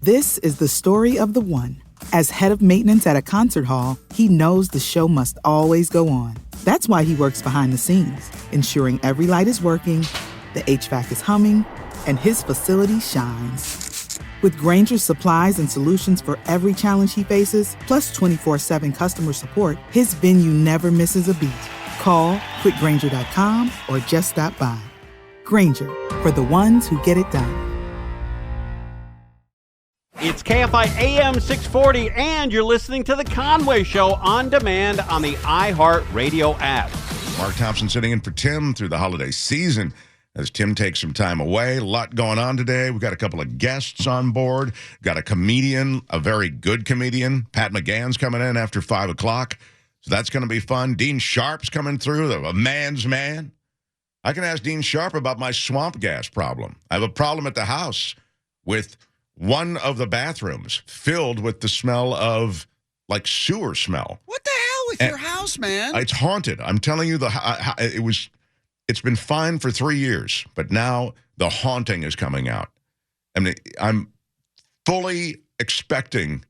This is the story of the one. As head of maintenance at a concert hall, he knows the show must always go on. That's why he works behind the scenes, ensuring every light is working, the HVAC is humming, and his facility shines. With Grainger's supplies and solutions for every challenge he faces, plus 24/7 customer support, his venue never misses a beat. Call quickgrainger.com or just stop by. Grainger, for the ones who get it done. It's KFI AM 640, and you're listening to The Conway Show on demand on the iHeartRadio app. Mark Thompson sitting in for Tim through the holiday season as Tim takes some time away. A lot going on today. We've got a couple of guests on board. Got a comedian, a very good comedian. Pat McGann's coming in after 5 o'clock, so that's going to be fun. Dean Sharp's coming through, a man's man. I can ask Dean Sharp about my swamp gas problem. I have a problem at the house with one of the bathrooms filled with the smell of, like, sewer smell. What the hell with your house, man? It's haunted. I'm telling you, it's been fine for 3 years, but now the haunting is coming out. I mean, I'm fully expecting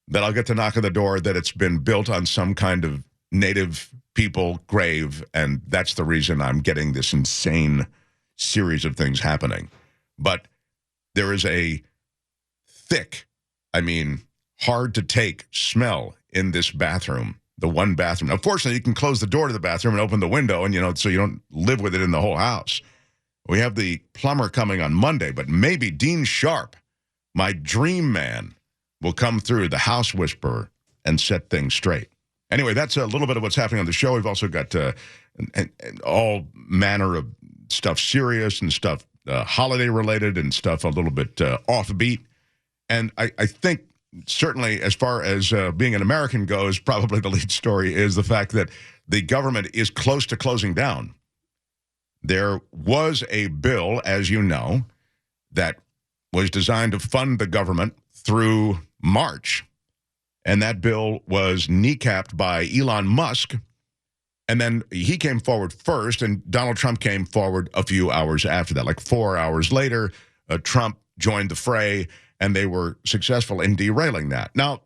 that I'll get the knock on the door that it's been built on some kind of native people grave, and that's the reason I'm getting this insane series of things happening. But there is a thick, hard to take smell in this bathroom, the one bathroom. Now, fortunately, you can close the door to the bathroom and open the window, and so you don't live with it in the whole house. We have the plumber coming on Monday, but maybe Dean Sharp, my dream man, will come through, the house whisperer, and set things straight. Anyway, that's a little bit of what's happening on the show. We've also got all manner of stuff serious and stuff holiday related and stuff a little bit offbeat. And I think certainly as far as being an American goes, probably the lead story is the fact that the government is close to closing down. There was a bill, as you know, that was designed to fund the government through March. And that bill was kneecapped by Elon Musk. And then he came forward first, and Donald Trump came forward a few hours after that. Like 4 hours later, Trump joined the fray, and they were successful in derailing that. Now,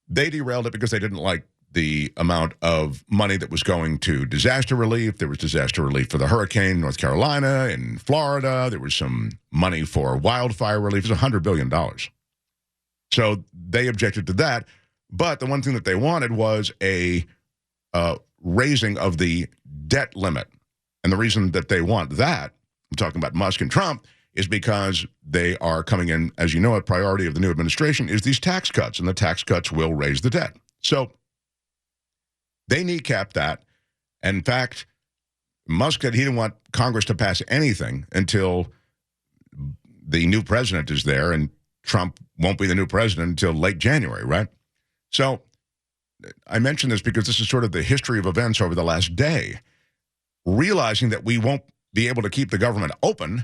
they derailed it because they didn't like the amount of money that was going to disaster relief. There was disaster relief for the hurricane in North Carolina and Florida. There was some money for wildfire relief. It was $100 billion. So they objected to that. But the one thing that they wanted was a raising of the debt limit. And the reason that they want that, I'm talking about Musk and Trump, is because they are coming in, as you know, a priority of the new administration is these tax cuts, and the tax cuts will raise the debt. So they kneecapped that. And in fact, Musk said he didn't want Congress to pass anything until the new president is there, and Trump won't be the new president until late January, right? So I mention this because this is sort of the history of events over the last day. Realizing that we won't be able to keep the government open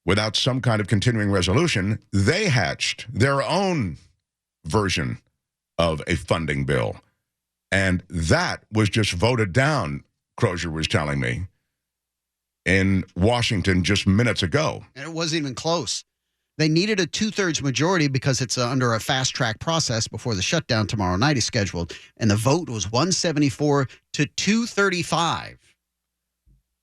without some kind of continuing resolution, they hatched their own version of a funding bill. And that was just voted down, Crozier was telling me, in Washington just minutes ago. And it wasn't even close. They needed a 2/3 majority because it's under a fast-track process before the shutdown tomorrow night is scheduled. And the vote was 174 to 235.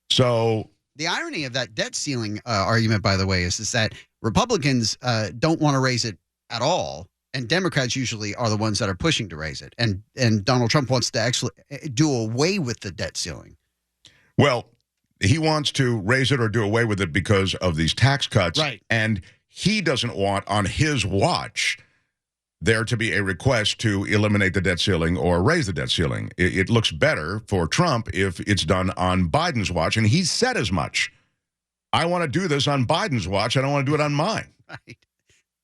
So the irony of that debt ceiling argument, by the way, is that Republicans don't want to raise it at all, and Democrats usually are the ones that are pushing to raise it. And Donald Trump wants to actually do away with the debt ceiling. Well, he wants to raise it or do away with it because of these tax cuts. Right. And he doesn't want on his watch there to be a request to eliminate the debt ceiling or raise the debt ceiling. It looks better for Trump if it's done on Biden's watch, and he said as much. I want to do this on Biden's watch. I don't want to do it on mine. Right.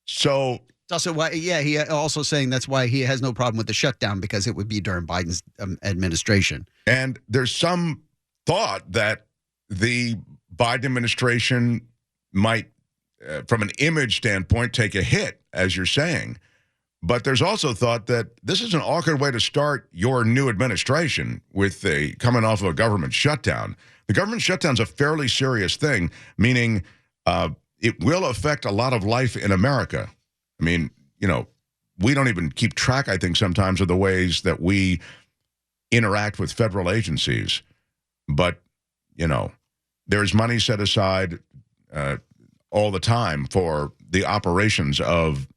So it's also why, he also saying that's why he has no problem with the shutdown, because it would be during Biden's administration. And there's some thought that the Biden administration might, from an image standpoint, take a hit, as you're saying. But there's also thought that this is an awkward way to start your new administration with coming off of a government shutdown. The government shutdown is a fairly serious thing, meaning it will affect a lot of life in America. I mean, we don't even keep track, I think, sometimes of the ways that we interact with federal agencies. But, there's money set aside all the time for the operations of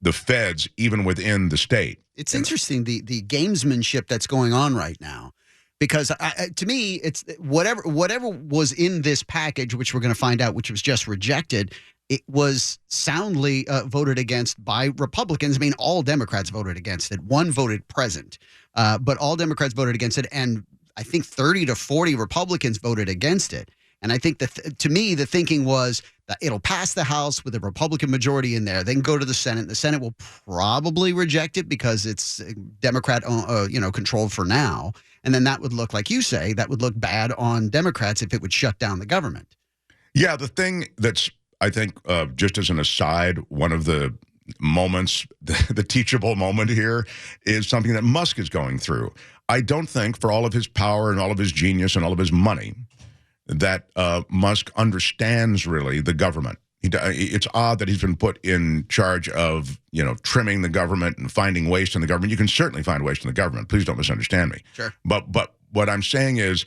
the feds, even within the state. It's interesting, the gamesmanship that's going on right now. Because to me, it's whatever was in this package, which we're going to find out, which was just rejected, it was soundly voted against by Republicans. I mean, all Democrats voted against it. One voted present, but all Democrats voted against it. And I think 30 to 40 Republicans voted against it. And I think that to me, the thinking was that it'll pass the House with a Republican majority in there, then go to the Senate. The Senate will probably reject it because it's Democrat, controlled for now. And then that would look, like you say, that would look bad on Democrats if it would shut down the government. Yeah, the thing that's, I think, just as an aside, one of the moments, the teachable moment here is something that Musk is going through. I don't think, for all of his power and all of his genius and all of his money, that Musk understands really the government. It's odd that he's been put in charge of, trimming the government and finding waste in the government. You can certainly find waste in the government. Please don't misunderstand me. Sure. But what I'm saying is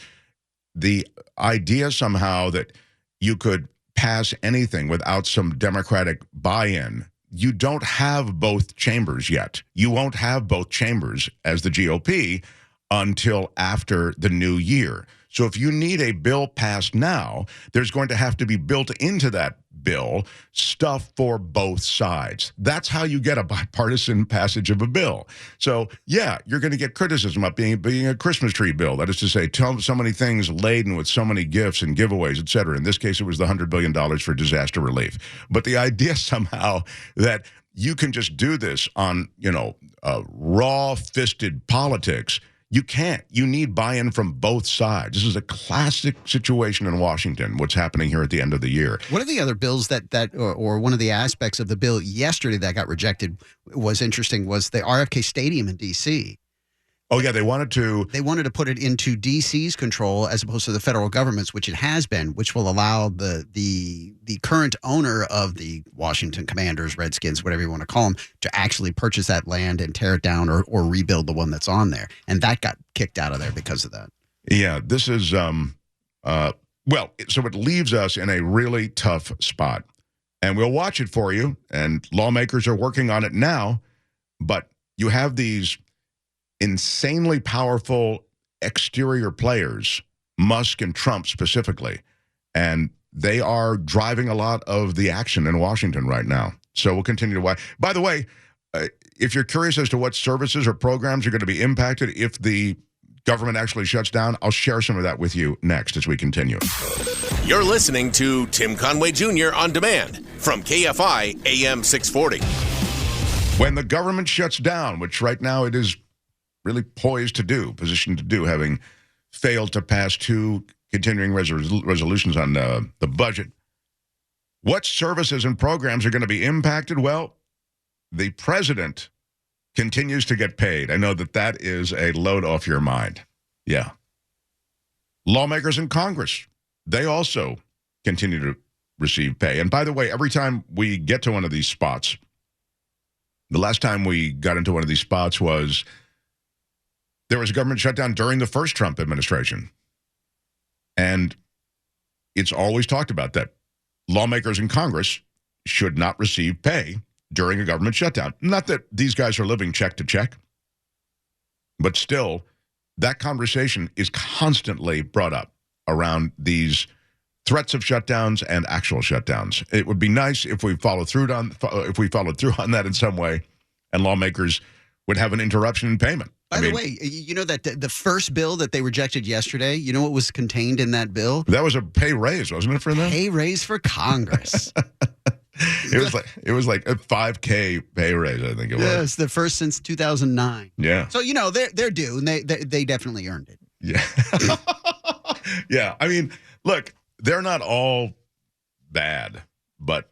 the idea somehow that you could pass anything without some Democratic buy-in. You don't have both chambers yet. You won't have both chambers as the GOP until after the new year. So if you need a bill passed now, there's going to have to be built into that bill stuff for both sides. That's how you get a bipartisan passage of a bill. So, yeah, you're going to get criticism of being a Christmas tree bill. That is to say, so many things laden with so many gifts and giveaways, et cetera. In this case, it was the $100 billion for disaster relief. But the idea somehow that you can just do this on, raw-fisted politics, you can't. You need buy-in from both sides. This is a classic situation in Washington, what's happening here at the end of the year. One of the other bills or one of the aspects of the bill yesterday that got rejected was interesting was the RFK Stadium in D.C. Oh, yeah, they wanted to put it into D.C.'s control as opposed to the federal government's, which it has been, which will allow the current owner of the Washington Commanders, Redskins, whatever you want to call them, to actually purchase that land and tear it down or rebuild the one that's on there. And that got kicked out of there because of that. Yeah, this is, so it leaves us in a really tough spot. And we'll watch it for you, and lawmakers are working on it now, but you have these insanely powerful exterior players, Musk and Trump specifically, and they are driving a lot of the action in Washington right now. So we'll continue to watch. By the way, if you're curious as to what services or programs are going to be impacted if the government actually shuts down, I'll share some of that with you next as we continue. You're listening to Tim Conway Jr. On Demand from KFI AM 640. When the government shuts down, which right now it is really positioned to do, having failed to pass two continuing resolutions on the budget. What services and programs are going to be impacted? Well, the president continues to get paid. I know that is a load off your mind. Yeah. Lawmakers in Congress, they also continue to receive pay. And by the way, every time we get to one of these spots, the last time we got into one of these spots was there was a government shutdown during the first Trump administration. And it's always talked about that lawmakers in Congress should not receive pay during a government shutdown. Not that these guys are living check to check, but still, that conversation is constantly brought up around these threats of shutdowns and actual shutdowns. It would be nice if we followed through on that in some way, and lawmakers would have an interruption in payment. By the way, you know that the first bill that they rejected yesterday, you know what was contained in that bill? That was a pay raise, wasn't it, for them? Pay raise for Congress. It was like a $5K pay raise, I think it was. Yeah, it's the first since 2009. Yeah. So they're due, and they definitely earned it. Yeah. Yeah. I mean, look, they're not all bad, but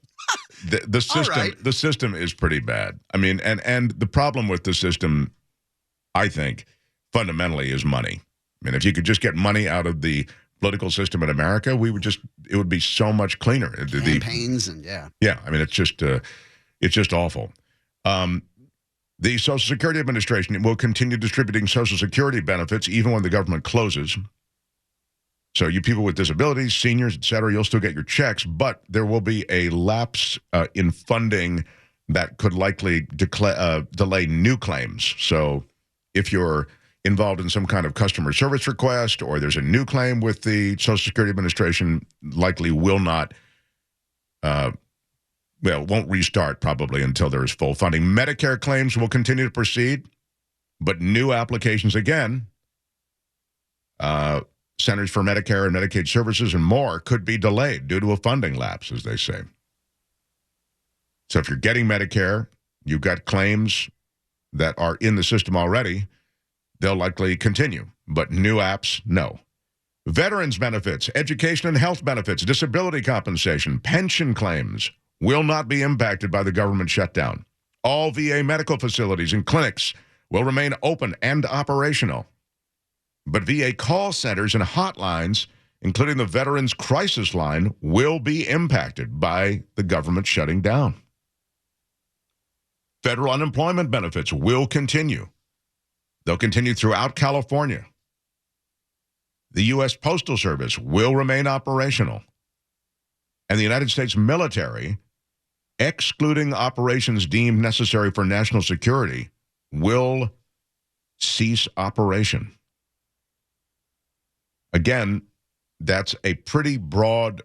the system is pretty bad. I mean, and the problem with the system, I think, fundamentally is money. I mean, if you could just get money out of the political system in America, it would be so much cleaner. Campaigns and yeah. Yeah, I mean, it's just, It's just awful. The Social Security Administration will continue distributing Social Security benefits even when the government closes. So you people with disabilities, seniors, et cetera, you'll still get your checks, but there will be a lapse in funding that could likely delay new claims. So if you're involved in some kind of customer service request or there's a new claim with the Social Security Administration, likely will not won't restart probably until there is full funding. Medicare claims will continue to proceed, but new applications again, Centers for Medicare and Medicaid Services and more could be delayed due to a funding lapse, as they say. So if you're getting Medicare, you've got claims that are in the system already, they'll likely continue, but new apps, no. Veterans benefits, education and health benefits, disability compensation, pension claims will not be impacted by the government shutdown. All VA medical facilities and clinics will remain open and operational. But VA call centers and hotlines, including the Veterans Crisis Line, will be impacted by the government shutting down. Federal unemployment benefits will continue. They'll continue throughout California. The U.S. Postal Service will remain operational. And the United States military, excluding operations deemed necessary for national security, will cease operation. Again, that's a pretty broad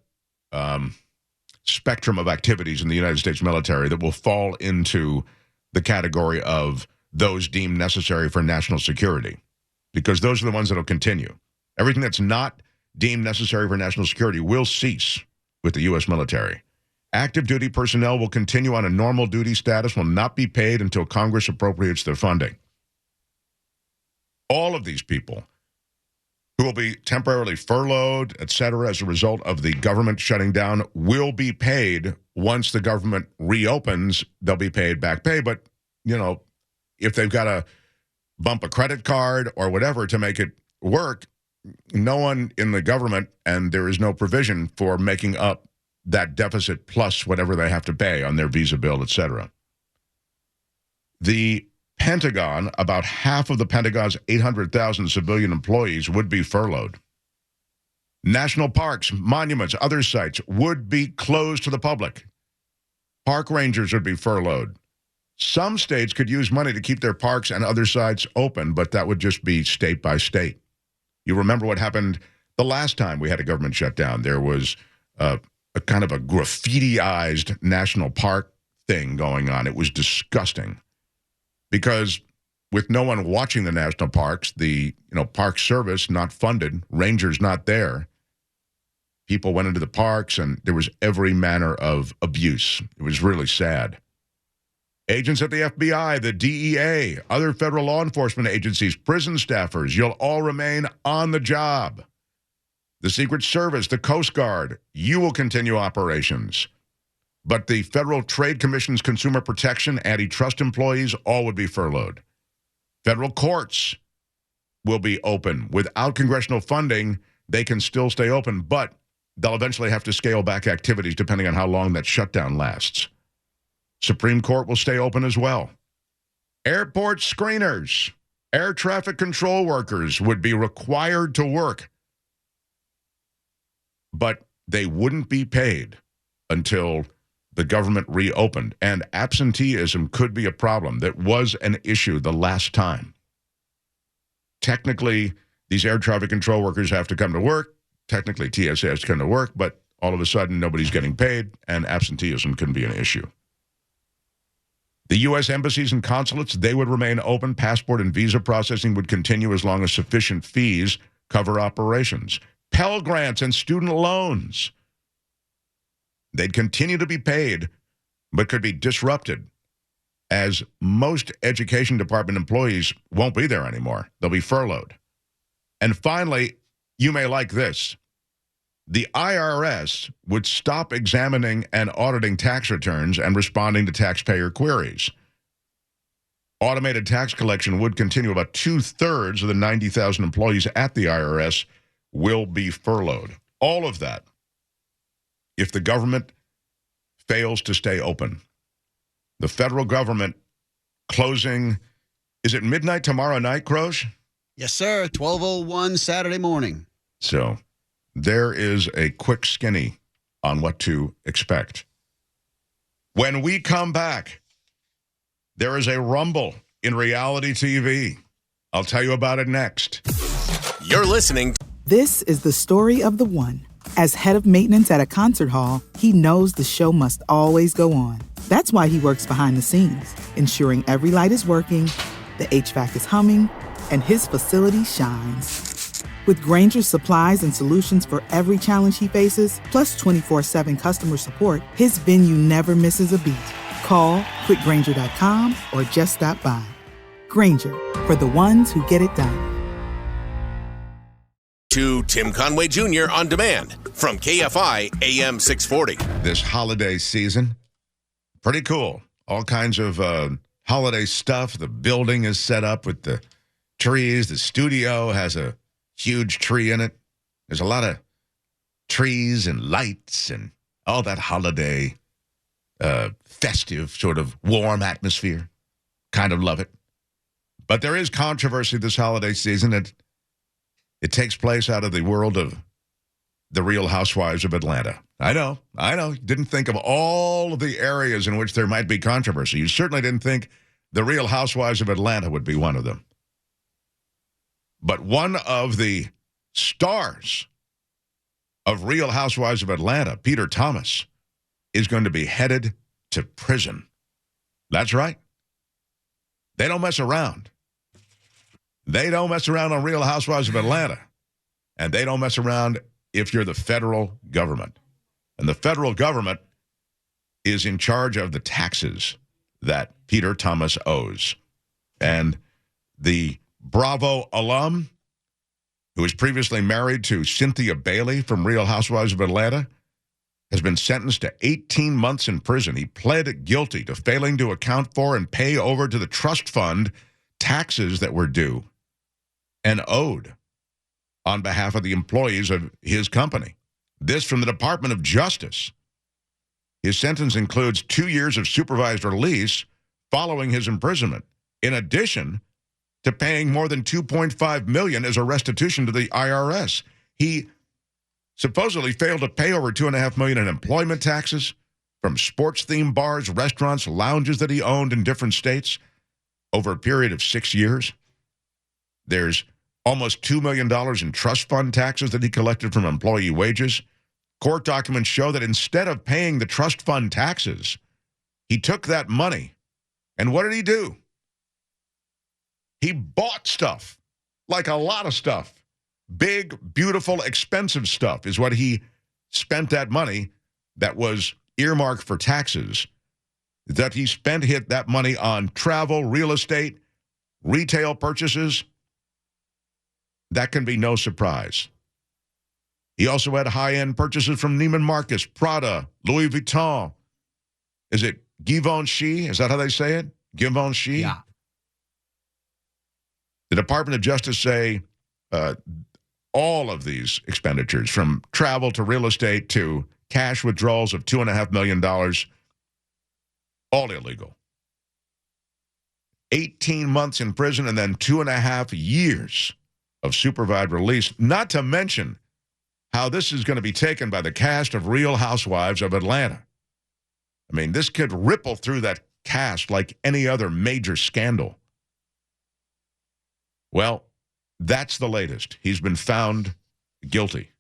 spectrum of activities in the United States military that will fall into the category of those deemed necessary for national security, because those are the ones that will continue. Everything that's not deemed necessary for national security will cease with the U.S. military. Active duty personnel will continue on a normal duty status, will not be paid until Congress appropriates their funding. All of these people who will be temporarily furloughed, et cetera, as a result of the government shutting down will be paid once the government reopens. They'll be paid back pay, but, you know, if they've got to bump a credit card or whatever to make it work, no one in the government, and there is no provision for making up that deficit plus whatever they have to pay on their visa bill, et cetera. The Pentagon, about half of the Pentagon's 800,000 civilian employees would be furloughed. National parks, monuments, other sites would be closed to the public. Park rangers would be furloughed. Some states could use money to keep their parks and other sites open, but that would just be state by state. You remember what happened the last time we had a government shutdown. There was a kind of a graffiti-ized national park thing going on. It was disgusting because with no one watching the national parks, the Park Service not funded, rangers not there, people went into the parks and there was every manner of abuse. It was really sad. Agents at the FBI, the DEA, other federal law enforcement agencies, prison staffers, you'll all remain on the job. The Secret Service, the Coast Guard, you will continue operations. But the Federal Trade Commission's consumer protection, antitrust employees, all would be furloughed. Federal courts will be open. Without congressional funding, they can still stay open, but they'll eventually have to scale back activities depending on how long that shutdown lasts. Supreme Court will stay open as well. Airport screeners, air traffic control workers would be required to work, but they wouldn't be paid until the government reopened. And absenteeism could be a problem. That was an issue the last time. Technically, these air traffic control workers have to come to work. Technically, TSA has to come to work, but all of a sudden, nobody's getting paid, and absenteeism can be an issue. The U.S. embassies and consulates, they would remain open. Passport and visa processing would continue as long as sufficient fees cover operations. Pell Grants and student loans, they'd continue to be paid, but could be disrupted as most education department employees won't be there anymore. They'll be furloughed. And finally, you may like this. The IRS would stop examining and auditing tax returns and responding to taxpayer queries. Automated tax collection would continue. About 2/3 of the 90,000 employees at the IRS will be furloughed. All of that, if the government fails to stay open. The federal government closing, is it midnight tomorrow night, Croce? Yes, sir. 12:01 Saturday morning. So there is a quick skinny on what to expect. When we come back, there is a rumble in reality TV. I'll tell you about it next. You're listening. This is the story of the one. As head of maintenance at a concert hall, he knows the show must always go on. That's why he works behind the scenes, ensuring every light is working, the HVAC is humming, and his facility shines. With Grainger's supplies and solutions for every challenge he faces, plus 24/7 customer support, his venue never misses a beat. Call quickgrainger.com or just stop by. Grainger, for the ones who get it done. To Tim Conway Jr. on demand from KFI AM 640. This holiday season, pretty cool. All kinds of holiday stuff. The building is set up with the trees. The studio has a huge tree in it. There's a lot of trees and lights and all that holiday, festive, sort of warm atmosphere. Kind of love it. But there is controversy this holiday season. It takes place out of the world of the Real Housewives of Atlanta. I know. Didn't think of all of the areas in which there might be controversy. You certainly didn't think the Real Housewives of Atlanta would be one of them. But one of the stars of Real Housewives of Atlanta, Peter Thomas, is going to be headed to prison. That's right. They don't mess around. They don't mess around on Real Housewives of Atlanta. And they don't mess around if you're the federal government. And the federal government is in charge of the taxes that Peter Thomas owes. And the Bravo alum, who was previously married to Cynthia Bailey from Real Housewives of Atlanta, has been sentenced to 18 months in prison. He pled guilty to failing to account for and pay over to the trust fund taxes that were due and owed on behalf of the employees of his company. This from the Department of Justice. His sentence includes 2 years of supervised release following his imprisonment, in addition to paying more than $2.5 million as a restitution to the IRS. He supposedly failed to pay over $2.5 million in employment taxes from sports-themed bars, restaurants, lounges that he owned in different states over a period of 6 years. There's almost $2 million in trust fund taxes that he collected from employee wages. Court documents show that instead of paying the trust fund taxes, he took that money, and what did he do? He bought stuff, like a lot of stuff. Big, beautiful, expensive stuff is what he spent that money that was earmarked for taxes, that he spent that money on travel, real estate, retail purchases. That can be no surprise. He also had high-end purchases from Neiman Marcus, Prada, Louis Vuitton. Is it Givenchy? Is that how they say it? Givenchy? Yeah. The Department of Justice say all of these expenditures, from travel to real estate to cash withdrawals of $2.5 million, all illegal. 18 months in prison and then 2.5 years of supervised release, not to mention how this is going to be taken by the cast of Real Housewives of Atlanta. I mean, this could ripple through that cast like any other major scandal. Well, that's the latest. He's been found guilty.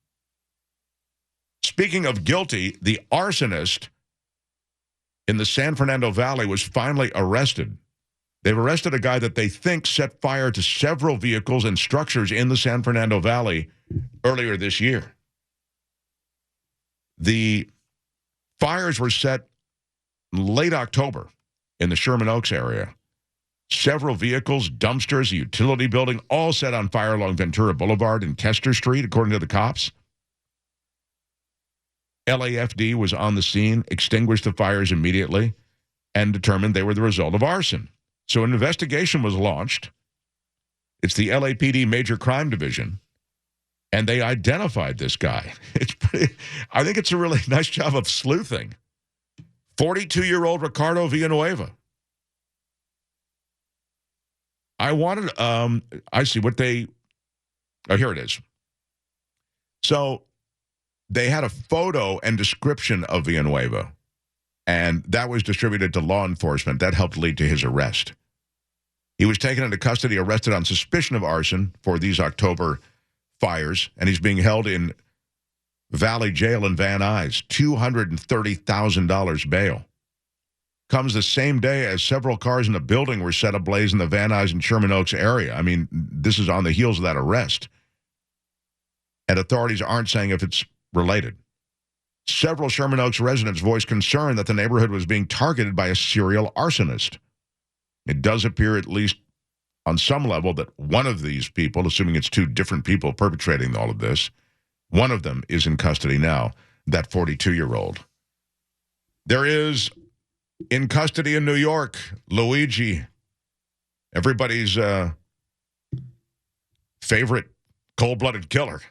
Speaking of guilty, the arsonist in the San Fernando Valley was finally arrested. They've arrested a guy that they think set fire to several vehicles and structures in the San Fernando Valley earlier this year. The fires were set late October in the Sherman Oaks area. Several vehicles, dumpsters, a utility building, all set on fire along Ventura Boulevard and Kester Street, according to the cops. LAFD was on the scene, extinguished the fires immediately, and determined they were the result of arson. So an investigation was launched. It's the LAPD Major Crime Division, and they identified this guy. I think it's a really nice job of sleuthing. 42-year-old Ricardo Villanueva. I wanted, I see what they, oh, here it is. So they had a photo and description of Villanueva, and that was distributed to law enforcement. That helped lead to his arrest. He was taken into custody, arrested on suspicion of arson for these October fires, and he's being held in Valley Jail in Van Nuys, $230,000 bail. Comes the same day as several cars in a building were set ablaze in the Van Nuys and Sherman Oaks area. I mean, this is on the heels of that arrest. And authorities aren't saying if it's related. Several Sherman Oaks residents voiced concern that the neighborhood was being targeted by a serial arsonist. It does appear, at least on some level, that one of these people, assuming it's two different people perpetrating all of this, one of them is in custody now, that 42-year-old. There is, in custody in New York, Luigi, everybody's favorite cold-blooded killer.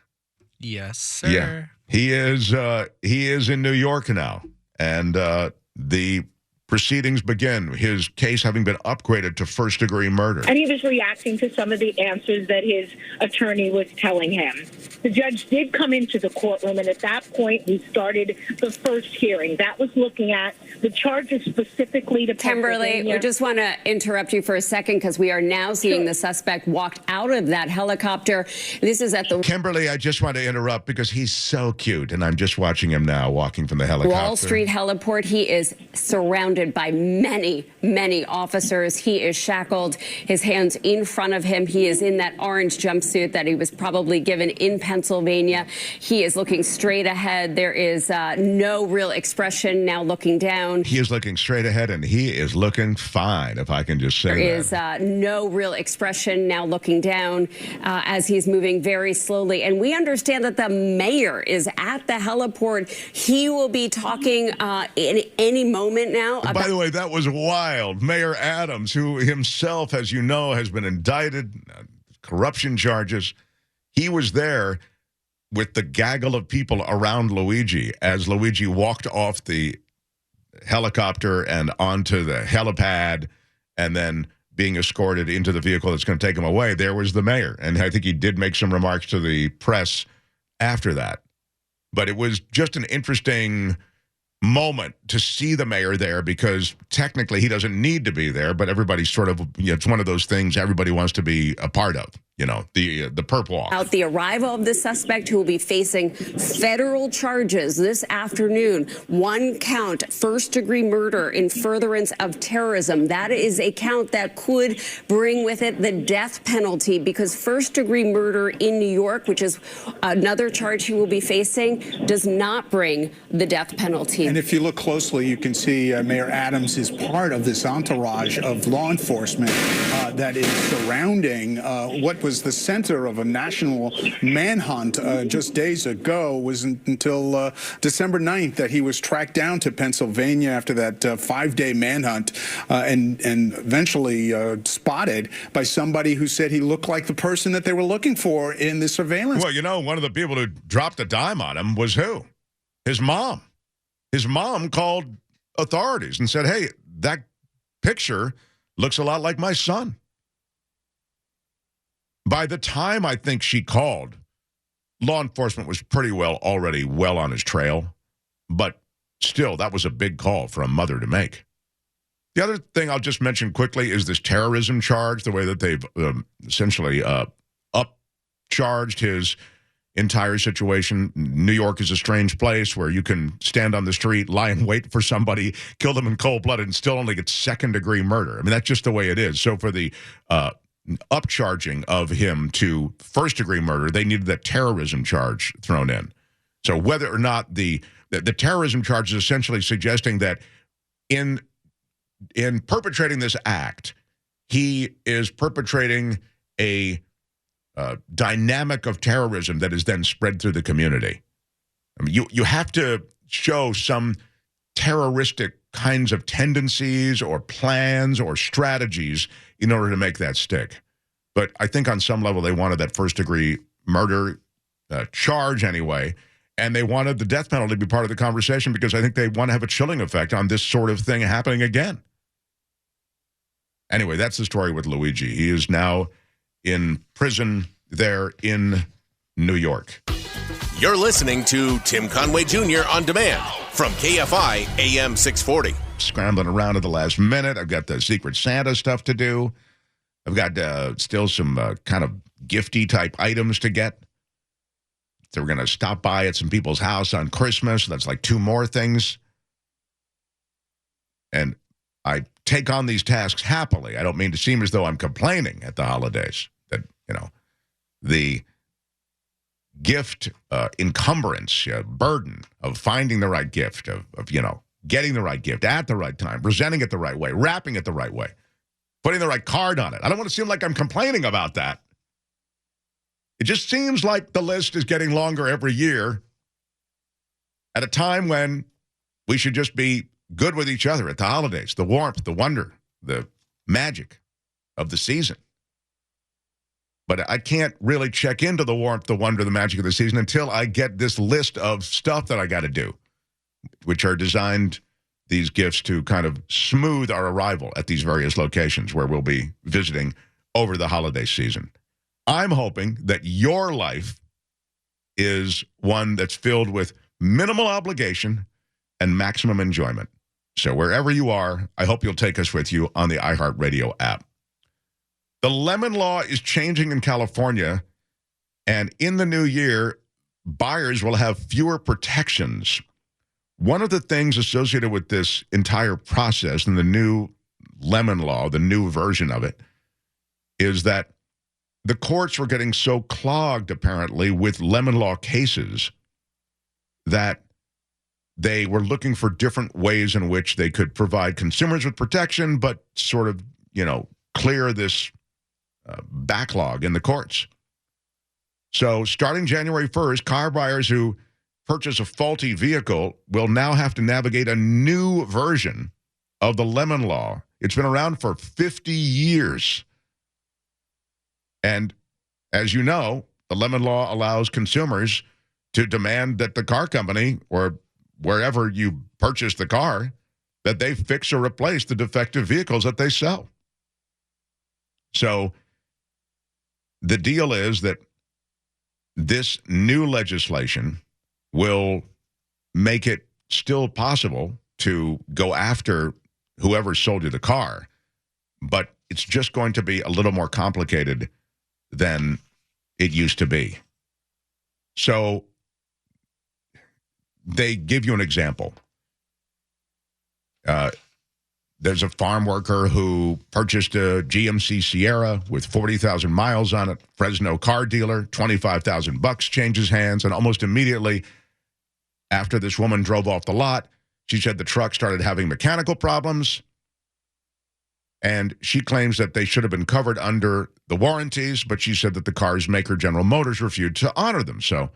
Yes, sir. Yeah, he is in New York now, and the proceedings begin, his case having been upgraded to first-degree murder. And he was reacting to some of the answers that his attorney was telling him. The judge did come into the courtroom, and at that point, he started the first hearing. That was looking at the charges specifically to Kimberly, we just want to interrupt you for a second because we are now seeing the suspect walked out of that helicopter. This is at the... Kimberly, I just want to interrupt because he's so cute, and I'm just watching him now walking from the helicopter. Wall Street heliport. He is surrounded by many, many officers. He is shackled, his hands in front of him. He is in that orange jumpsuit that he was probably given in Pennsylvania. He is looking straight ahead. There is no real expression now looking down. He is looking straight ahead, and he is looking fine, if I can just say that. There is no real expression now looking down as he's moving very slowly. And we understand that the mayor is at the heliport. He will be talking in any moment now. By the way, that was wild. Mayor Adams, who himself, as you know, has been indicted, corruption charges, he was there with the gaggle of people around Luigi as Luigi walked off the helicopter and onto the helipad and then being escorted into the vehicle that's going to take him away. There was the mayor, and I think he did make some remarks to the press after that. But it was just an interesting moment to see the mayor there because technically he doesn't need to be there, but everybody's sort of, it's one of those things everybody wants to be a part of, the perp walk. Out the arrival of the suspect who will be facing federal charges this afternoon. One count, first-degree murder in furtherance of terrorism. That is a count that could bring with it the death penalty because first-degree murder in New York, which is another charge he will be facing, does not bring the death penalty. And if you look closely, you can see Mayor Adams is part of this entourage of law enforcement that is surrounding what was the center of a national manhunt just days ago. Wasn't until December 9th that he was tracked down to Pennsylvania after that 5-day manhunt and eventually spotted by somebody who said he looked like the person that they were looking for in the surveillance. Well, one of the people who dropped a dime on him was who? His mom. His mom called authorities and said, hey, that picture looks a lot like my son. By the time I think she called, law enforcement was pretty already well on his trail. But still, that was a big call for a mother to make. The other thing I'll just mention quickly is this terrorism charge, the way that they've essentially upcharged his entire situation. New York is a strange place where you can stand on the street, lie in wait for somebody, kill them in cold blood, and still only get second-degree murder. I mean, that's just the way it is. So for the upcharging of him to first-degree murder, they needed that terrorism charge thrown in. So whether or not the terrorism charge is essentially suggesting that in perpetrating this act, he is perpetrating a dynamic of terrorism that is then spread through the community. I mean, you have to show some terroristic kinds of tendencies or plans or strategies in order to make that stick. But I think on some level they wanted that first-degree murder charge anyway, And they wanted the death penalty to be part of the conversation because I think they want to have a chilling effect on this sort of thing happening again. Anyway, that's the story with Luigi. He is now in prison there in New York. You're listening to Tim Conway Jr. on demand from KFI AM 640. Scrambling around at the last minute. I've got the Secret Santa stuff to do. I've got still some kind of gifty type items to get. So we're going to stop by at some people's house on Christmas. That's like 2 more things. And I take on these tasks happily. I don't mean to seem as though I'm complaining at the holidays. That, the gift encumbrance, burden of finding the right gift, of getting the right gift at the right time, presenting it the right way, wrapping it the right way, putting the right card on it. I don't want to seem like I'm complaining about that. It just seems like the list is getting longer every year at a time when we should just be good with each other at the holidays, the warmth, the wonder, the magic of the season. But I can't really check into the warmth, the wonder, the magic of the season until I get this list of stuff that I got to do, which are designed, these gifts, to kind of smooth our arrival at these various locations where we'll be visiting over the holiday season. I'm hoping that your life is one that's filled with minimal obligation and maximum enjoyment. So wherever you are, I hope you'll take us with you on the iHeartRadio app. The lemon law is changing in California, and in the new year, buyers will have fewer protections. One of the things associated with this entire process and the new lemon law, the new version of it, is that the courts were getting so clogged, apparently, with lemon law cases that they were looking for different ways in which they could provide consumers with protection, but sort of, clear this backlog in the courts. So starting January 1st, car buyers who purchase a faulty vehicle will now have to navigate a new version of the lemon law. It's been around for 50 years. And as you know, the lemon law allows consumers to demand that the car company, or wherever you purchase the car, that they fix or replace the defective vehicles that they sell. So the deal is that this new legislation will make it still possible to go after whoever sold you the car, but it's just going to be a little more complicated than it used to be. So they give you an example. There's a farm worker who purchased a GMC Sierra with 40,000 miles on it. Fresno car dealer, $25,000 changes hands, and almost immediately after this woman drove off the lot, she said the truck started having mechanical problems, and she claims that they should have been covered under the warranties, but she said that the car's maker, General Motors, refused to honor them. So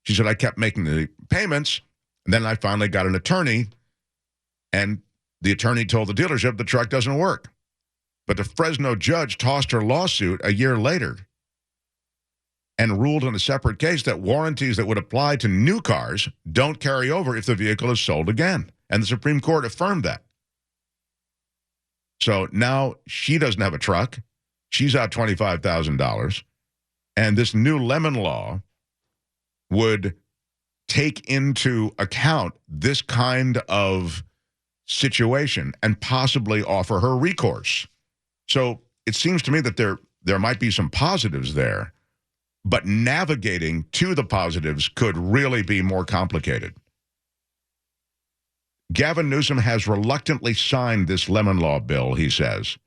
she said, I kept making the payments, and then I finally got an attorney, and the attorney told the dealership the truck doesn't work. But the Fresno judge tossed her lawsuit a year later and ruled in a separate case that warranties that would apply to new cars don't carry over if the vehicle is sold again. And the Supreme Court affirmed that. So now she doesn't have a truck. She's out $25,000. And this new lemon law would take into account this kind of situation and possibly offer her recourse. So it seems to me that there might be some positives there, but navigating to the positives could really be more complicated. Gavin Newsom has reluctantly signed this lemon law bill, he says,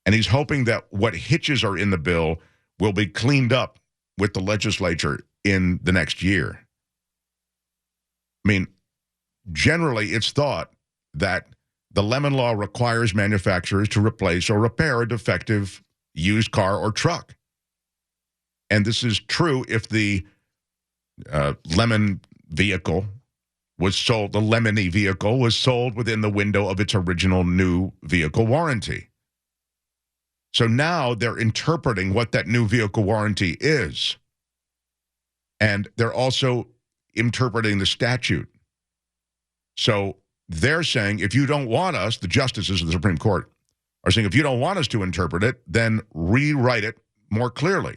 and he's hoping that what hitches are in the bill will be cleaned up with the legislature in the next year. I mean, generally it's thought that the lemon law requires manufacturers to replace or repair a defective used car or truck. And this is true if the lemon vehicle was sold, the lemony vehicle was sold within the window of its original new vehicle warranty. So now they're interpreting what that new vehicle warranty is. And they're also interpreting the statute. So they're saying, if you don't want us, the justices of the Supreme Court are saying, if you don't want us to interpret it, then rewrite it more clearly.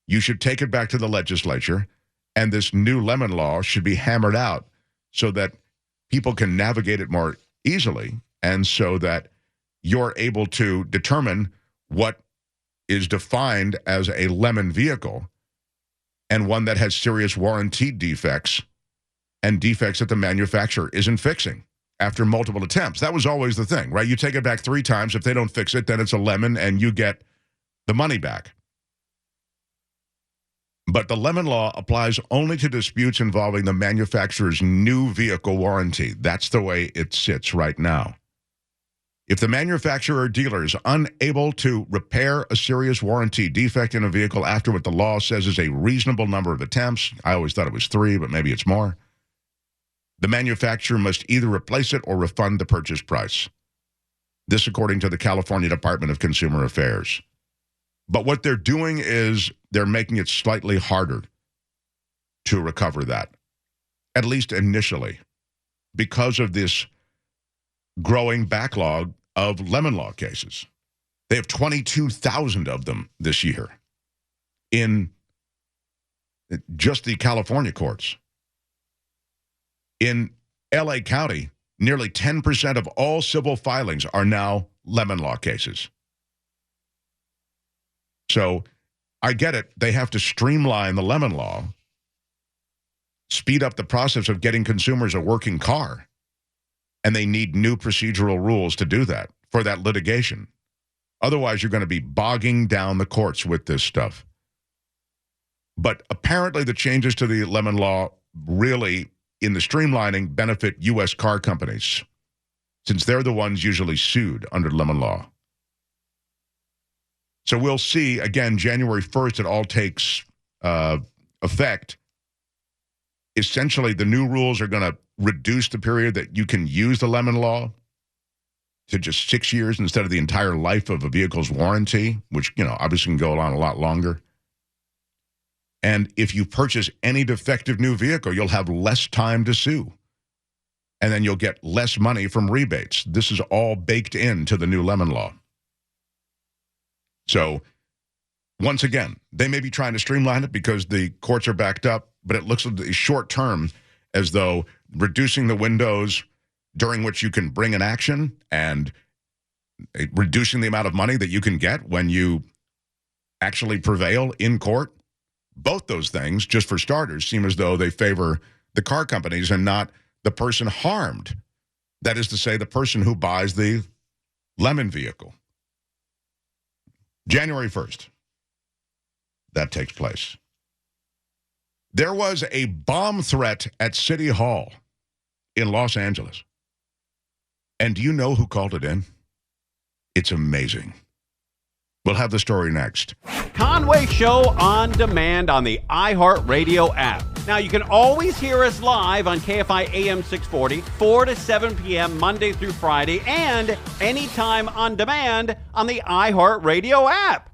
You should take it back to the legislature, and this new lemon law should be hammered out so that people can navigate it more easily, and so that you're able to determine what is defined as a lemon vehicle and one that has serious warranty defects and defects that the manufacturer isn't fixing after multiple attempts. That was always the thing, right? You take it back 3 times. If they don't fix it, then it's a lemon and you get the money back. But the lemon law applies only to disputes involving the manufacturer's new vehicle warranty. That's the way it sits right now. If the manufacturer or dealer is unable to repair a serious warranty defect in a vehicle after what the law says is a reasonable number of attempts, I always thought it was 3, but maybe it's more, the manufacturer must either replace it or refund the purchase price. This according to the California Department of Consumer Affairs. But what they're doing is they're making it slightly harder to recover that, at least initially, because of this growing backlog of lemon law cases. They have 22,000 of them this year in just the California courts. In LA County, nearly 10% of all civil filings are now lemon law cases. So I get it. They have to streamline the lemon law, speed up the process of getting consumers a working car, and they need new procedural rules to do that for that litigation. Otherwise, you're going to be bogging down the courts with this stuff. But apparently the changes to the lemon law really, in the streamlining, benefit U.S. car companies, since they're the ones usually sued under lemon law. So we'll see, again, January 1st, it all takes effect. Essentially, the new rules are going to reduce the period that you can use the lemon law to just 6 years instead of the entire life of a vehicle's warranty, which, obviously can go on a lot longer. And if you purchase any defective new vehicle, you'll have less time to sue. And then you'll get less money from rebates. This is all baked into the new lemon law. So, once again, they may be trying to streamline it because the courts are backed up, but it looks short term as though reducing the windows during which you can bring an action and reducing the amount of money that you can get when you actually prevail in court, both those things, just for starters, seem as though they favor the car companies and not the person harmed. That is to say, the person who buys the lemon vehicle. January 1st, that takes place. There was a bomb threat at City Hall in Los Angeles. And do you know who called it in? It's amazing. We'll have the story next. Conway Show on demand on the iHeartRadio app. Now, you can always hear us live on KFI AM 640, 4 to 7 p.m. Monday through Friday, and anytime on demand on the iHeartRadio app.